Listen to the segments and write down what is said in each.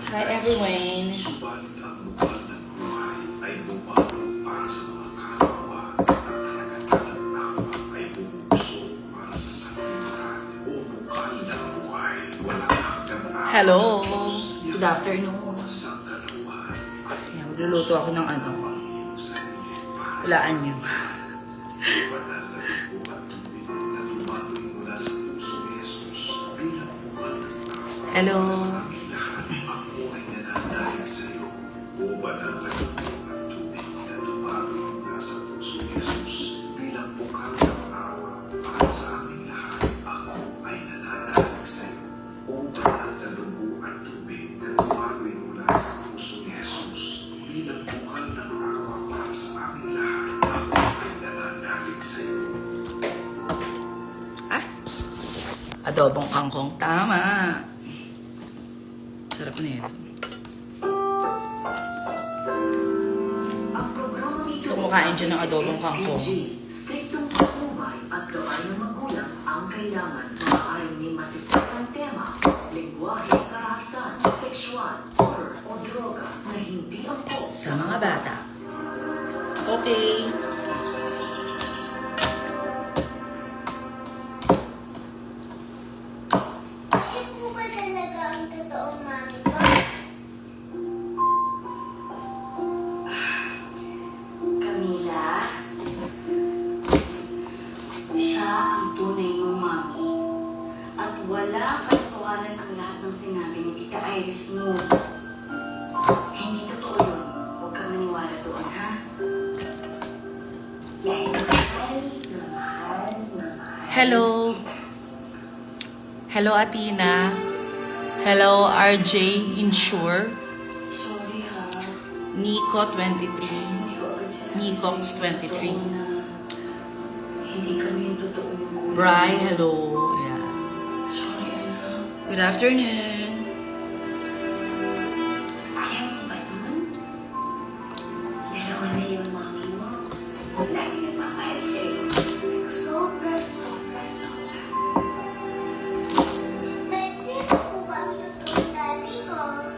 Hi everyone. Hello. Good afternoon. Ayan, magluluto ako ng ano. Walaan nyo. Hello. Adobong kangkong, tama. Sarap na ito. So, kumakain dyan ng adobong kangkong. Striktong patnubay at gaway ng magulang ang kailangan na maaaring may masisipang tema, lingwahe, karahasan, sexual, horror o droga na hindi angkop Sa mga bata. Okay. Wala katotohanan ang lahat ng sinabi ni Tita Iris mo. Hindi totoo yun. Huwag kang maniwala doon, ha? Hello. Hello, Athena. Hello, RJ Insure. Sorry, ha? Nico 23. Nicox 23. Hindi kami yung totoong Bri, hello. Yeah. Sorry, anak. Good afternoon. Ayaw mo ba nun? Dalawa na yung mami mo. Lagi nagmamahal sa'yo. Sobra. Pwede ko ba ang totoong daddy ko?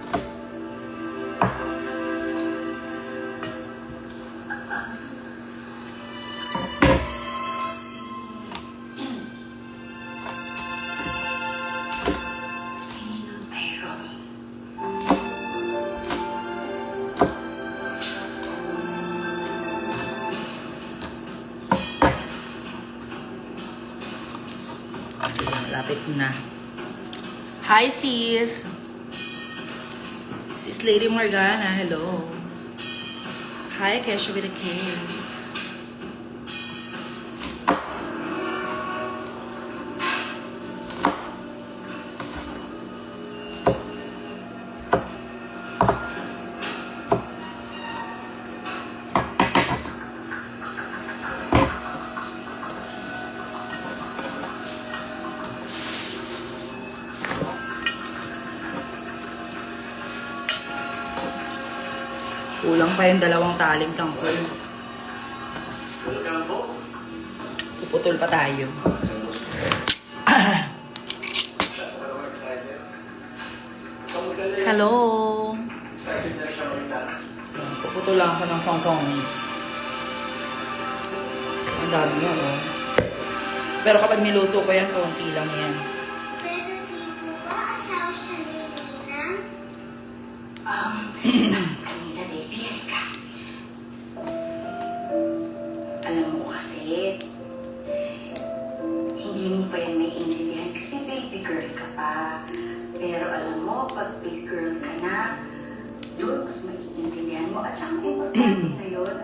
Sino Byron? Lapit na. Hi, sis. Sis Lady Morgana, hello. Hi, Kesha with a K. Kulang pa yung 2 taling kangkong. Puputol pa tayo. Hello. Puputol lang ako ng kangkongs. Ang dami nga, oh. Pero kapag niluto ko yan, konti lang yan. Pwede di ko ba asawa siya ni Nina? Kanina, baby, ka. Alam mo kasi, hindi mo pa yan naiintindihan kasi baby girl ka pa. Pero alam mo, pag big girl ka na, doon mas maiintindihan mo. At saka may pagkakas na yun,